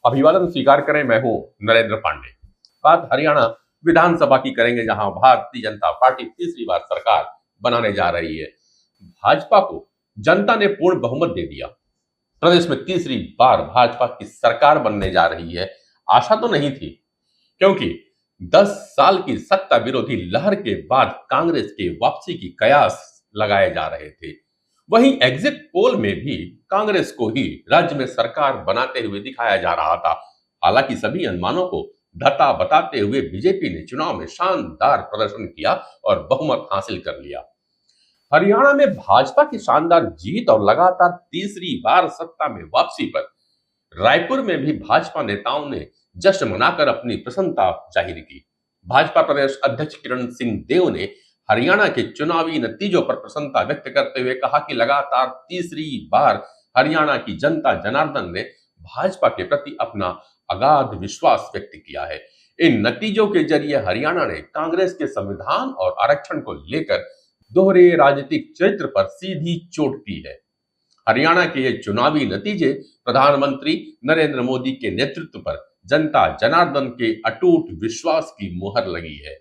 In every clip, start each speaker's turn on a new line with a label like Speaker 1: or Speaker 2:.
Speaker 1: अभिवादन स्वीकार करें। मैं हूं नरेंद्र पांडे। बात हरियाणा विधानसभा की करेंगे, जहां भारतीय जनता पार्टी तीसरी बार सरकार बनाने जा रही है। भाजपा को जनता ने पूर्ण बहुमत दे दिया। प्रदेश में तीसरी बार भाजपा की सरकार बनने जा रही है। आशा तो नहीं थी, क्योंकि 10 साल की सत्ता विरोधी लहर के बाद कांग्रेस के वापसी की कयास लगाए जा रहे थे। वहीं एग्जिट पोल में भी कांग्रेस को ही राज्य में सरकार बनाते हुए दिखाया जा रहा था। हालांकि सभी अनुमानों को धता बताते हुए बीजेपी ने चुनाव में शानदार प्रदर्शन किया और बहुमत हासिल कर लिया। हरियाणा में भाजपा की शानदार जीत और लगातार तीसरी बार सत्ता में वापसी पर रायपुर में भी भाजपा नेताओं ने जश्न मनाकर अपनी प्रसन्नता जाहिर की। भाजपा प्रदेश अध्यक्ष किरण सिंह देव ने हरियाणा के चुनावी नतीजों पर प्रसन्नता व्यक्त करते हुए कहा कि लगातार तीसरी बार हरियाणा की जनता जनार्दन ने भाजपा के प्रति अपना अगाध विश्वास व्यक्त किया है। इन नतीजों के जरिए हरियाणा ने कांग्रेस के संविधान और आरक्षण को लेकर दोहरे राजनीतिक चरित्र पर सीधी चोट की है। हरियाणा के ये चुनावी नतीजे प्रधानमंत्री नरेंद्र मोदी के नेतृत्व पर जनता जनार्दन के अटूट विश्वास की मुहर लगी है।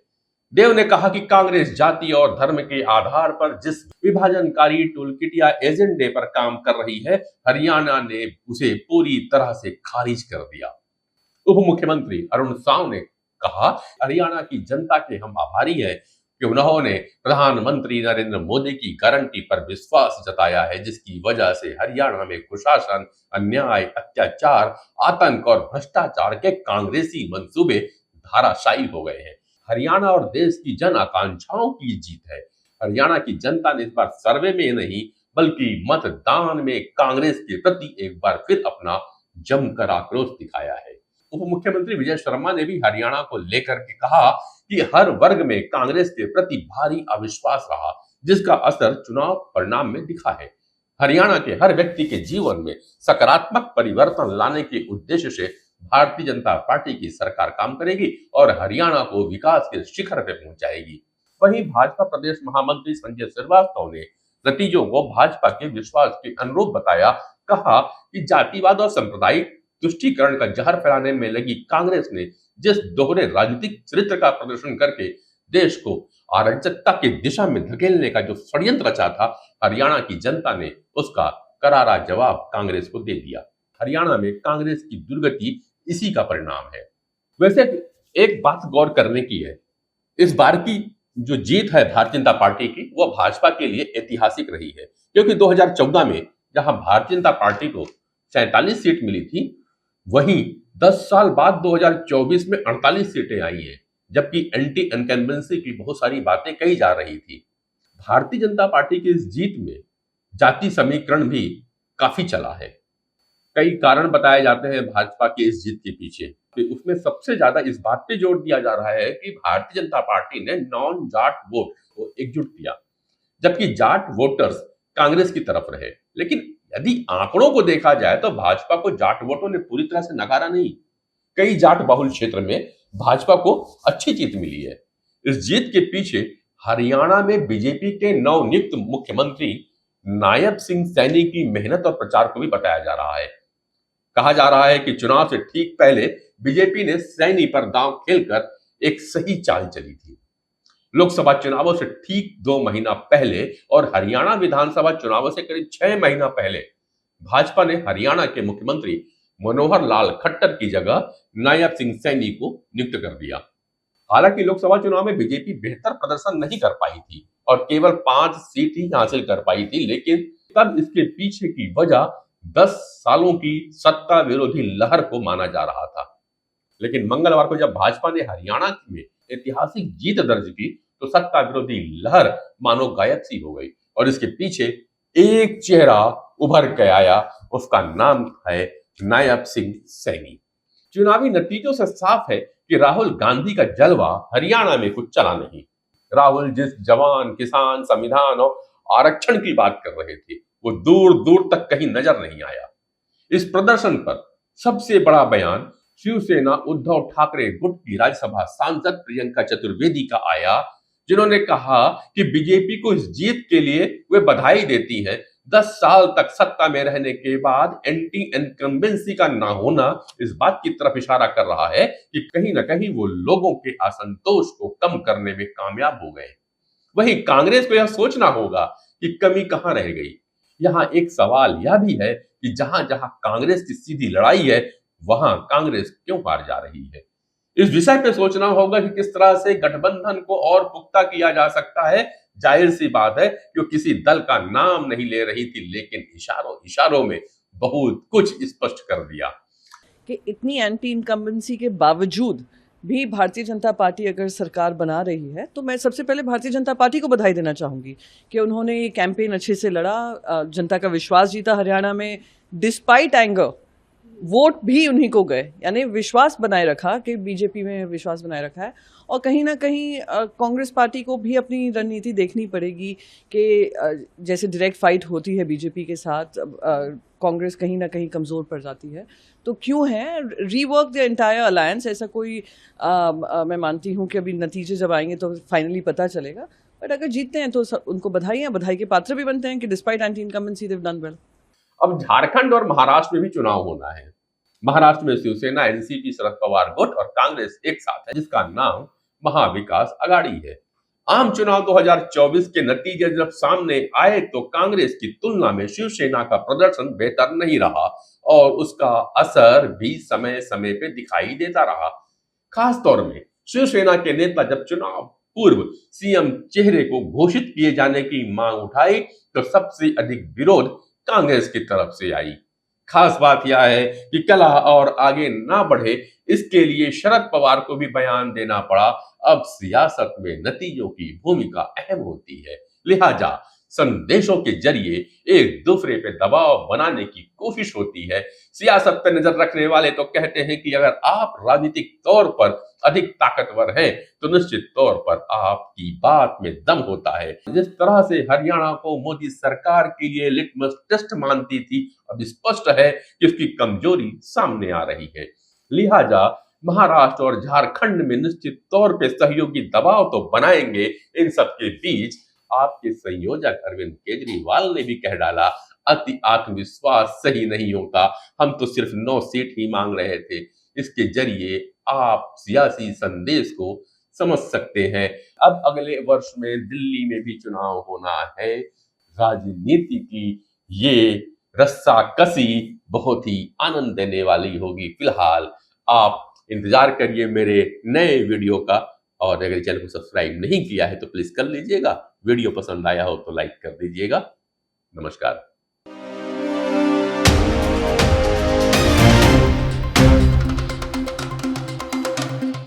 Speaker 1: देव ने कहा कि कांग्रेस जाति और धर्म के आधार पर जिस विभाजनकारी टूलकिट या एजेंडे पर काम कर रही है, हरियाणा ने उसे पूरी तरह से खारिज कर दिया। उप मुख्यमंत्री अरुण साव ने कहा, हरियाणा की जनता के हम आभारी हैं कि उन्होंने प्रधानमंत्री नरेंद्र मोदी की गारंटी पर विश्वास जताया है, जिसकी वजह से हरियाणा में कुशासन, अन्याय, अत्याचार, आतंक और भ्रष्टाचार के कांग्रेसी मंसूबे धाराशायी हो गए हैं। हरियाणा और देश की जन आकांक्षाओं की जीत है। हरियाणा की जनता ने इस बार सर्वे में नहीं बल्कि मतदान में कांग्रेस के प्रति एक बार फिर अपना जमकर आक्रोश दिखाया है। उप मुख्यमंत्री विजय शर्मा ने भी हरियाणा को लेकर के कहा कि हर वर्ग में कांग्रेस के प्रति भारी अविश्वास रहा, जिसका असर चुनाव परिणाम में दिखा है। हरियाणा के हर व्यक्ति के जीवन में सकारात्मक परिवर्तन लाने के उद्देश्य से भारतीय जनता पार्टी की सरकार काम करेगी और हरियाणा को विकास के शिखर पे पहुंचाएगी। वहीं भाजपा प्रदेश महामंत्री संजय श्रीवास्तव ने नतीजों को भाजपा के विश्वास के अनुरूप बताया। कहा कि जातिवाद और सांप्रदायिक तुष्टीकरण का जहर फैलाने में लगी कांग्रेस ने जिस दोहरे राजनीतिक चरित्र का प्रदर्शन करके देश को अराजकता की दिशा में धकेलने का जो षड्यंत्र रचा था, हरियाणा की जनता ने उसका करारा जवाब कांग्रेस को दे दिया। हरियाणा में कांग्रेस की दुर्गति इसी का परिणाम है। वैसे एक बात गौर करने की है, इस बार की जो जीत है भारतीय जनता पार्टी की, वह भाजपा के लिए ऐतिहासिक रही है, क्योंकि 2014 में जहां भारतीय जनता पार्टी को 47 सीट मिली थी, वहीं 10 साल बाद 2024 में 48 सीटें आई हैं, जबकि एंटी इनकम्बेंसी की बहुत सारी बातें कही जा रही थी। भारतीय जनता पार्टी की इस जीत में जाति समीकरण भी काफी चला है। कई कारण बताए जाते हैं भाजपा की इस जीत के पीछे। तो उसमें सबसे ज्यादा इस बात पे जोर दिया जा रहा है कि भारतीय जनता पार्टी ने नॉन जाट वोट को एकजुट किया, जबकि जाट वोटर्स कांग्रेस की तरफ रहे। लेकिन यदि आंकड़ों को देखा जाए तो भाजपा को जाट वोटों ने पूरी तरह से नकारा नहीं। कई जाट बहुल क्षेत्र में भाजपा को अच्छी जीत मिली है। इस जीत के पीछे हरियाणा में बीजेपी के नवनियुक्त मुख्यमंत्री नायब सिंह सैनी की मेहनत और प्रचार को भी बताया जा रहा है। कहा जा रहा है कि चुनाव से ठीक पहले बीजेपी ने सैनी पर दांव खेलकर एक सही चाल चली थी। लोकसभा चुनावों से ठीक 2 महीना पहले और हरियाणा विधानसभा चुनावों से करीब 6 महीना पहले भाजपा ने हरियाणा के मुख्यमंत्री मनोहर लाल खट्टर की जगह नायब सिंह सैनी को नियुक्त कर दिया। हालांकि लोकसभा चुनाव में बीजेपी बेहतर प्रदर्शन नहीं कर पाई थी और केवल 5 सीट ही हासिल कर पाई थी, लेकिन तब इसके पीछे की वजह 10 सालों की सत्ता विरोधी लहर को माना जा रहा था। लेकिन मंगलवार को जब भाजपा ने हरियाणा में ऐतिहासिक जीत दर्ज की, तो सत्ता विरोधी लहर मानो गायब सी हो गई और इसके पीछे एक चेहरा उभर के आया। उसका नाम है नायब सिंह सैनी। चुनावी नतीजों से साफ है कि राहुल गांधी का जलवा हरियाणा में कुछ चला नहीं। राहुल जिस जवान, किसान, संविधान और आरक्षण की बात कर रहे थे, वो दूर दूर तक कहीं नजर नहीं आया। इस प्रदर्शन पर सबसे बड़ा बयान शिवसेना उद्धव ठाकरे गुट की राज्यसभा सांसद प्रियंका चतुर्वेदी का आया, जिन्होंने कहा कि बीजेपी को इस जीत के लिए वे बधाई देती हैं। 10 साल तक सत्ता में रहने के बाद एंटी इनकम्बेंसी का ना होना इस बात की तरफ इशारा कर रहा है कि कहीं ना कहीं वो लोगों के असंतोष को कम करने में कामयाब हो गए। वहीं कांग्रेस को यह सोचना होगा कि कमी कहां रह गई। यहां एक सवाल यह भी है कि जहां जहां कांग्रेस की सीधी लड़ाई है, वहां कांग्रेस क्यों हार जा रही है। इस विषय पे सोचना होगा कि किस तरह से गठबंधन को और पुख्ता किया जा सकता है। जाहिर सी बात है कि वो किसी दल का नाम नहीं ले रही थी, लेकिन इशारों इशारों में बहुत कुछ स्पष्ट कर दिया
Speaker 2: कि इतनी एंटी इनकम्बेंसी के बावजूद भी भारतीय जनता पार्टी अगर सरकार बना रही है, तो मैं सबसे पहले भारतीय जनता पार्टी को बधाई देना चाहूंगी कि उन्होंने ये कैंपेन अच्छे से लड़ा, जनता का विश्वास जीता हरियाणा में। डिस्पाइट एंगर वोट भी उन्हीं को गए, यानी विश्वास बनाए रखा कि बीजेपी में विश्वास बनाए रखा है। और कहीं ना कहीं कांग्रेस पार्टी को भी अपनी रणनीति देखनी पड़ेगी कि जैसे डायरेक्ट फाइट होती है बीजेपी के साथ, कांग्रेस कहीं ना कहीं कमज़ोर पड़ जाती है। तो क्यों है रीवर्क द एंटायर अलायंस, ऐसा कोई मैं मानती हूँ कि अभी नतीजे जब आएंगे तो फाइनली पता चलेगा। बट अगर जीतते हैं तो उनको बधाई के पात्र भी बनते हैं कि despite anti incumbency they have done well.
Speaker 1: अब झारखंड और महाराष्ट्र में भी चुनाव होना है। महाराष्ट्र में शिवसेना, एनसीपी, शरद पवार गुट और कांग्रेस एक साथ है, जिसका नाम महाविकास अघाड़ी है। आम चुनाव 2024 के नतीजे जब सामने आए तो कांग्रेस की तुलना में शिवसेना का प्रदर्शन बेहतर नहीं रहा और उसका असर भी समय समय पे दिखाई देता रहा। खास तौर में शिवसेना के नेता जब चुनाव पूर्व सीएम चेहरे को घोषित किए जाने की मांग उठाई तो सबसे अधिक विरोध कांग्रेस की तरफ से आई। खास बात यह है कि कला और आगे ना बढ़े, इसके लिए शरद पवार को भी बयान देना पड़ा। अब सियासत में नतीजों की भूमिका अहम होती है, लिहाजा संदेशों के जरिए एक दूसरे पे दबाव बनाने की कोशिश होती है। सियासत पर नजर रखने वाले तो कहते हैं कि अगर आप राजनीतिक तौर पर अधिक ताकतवर हैं तो निश्चित तौर पर आपकी बात में दम होता है। जिस तरह से हरियाणा को मोदी सरकार के लिए लिटमस टेस्ट मानती थी, अब स्पष्ट है कि उसकी कमजोरी सामने आ रही है। लिहाजा महाराष्ट्र और झारखंड में निश्चित तौर पे सहयोगी दबाव तो बनाएंगे। इन सबके बीच आपके संयोजक अरविंद केजरीवाल ने भी कह डाला, अति आत्मविश्वास सही नहीं होता, हम तो सिर्फ 9 सीट ही मांग रहे थे। इसके जरिए आप सियासी संदेश को समझ सकते हैं। अब अगले वर्ष में दिल्ली में भी चुनाव होना है। राजनीति की ये रस्साकसी बहुत ही आनंद देने वाली होगी। फिलहाल आप इंतजार करिए मेरे नए वीडियो का, और अगर चैनल को सब्सक्राइब नहीं किया है तो प्लीज कर लीजिएगा। वीडियो पसंद आया हो तो लाइक कर दीजिएगा। नमस्कार।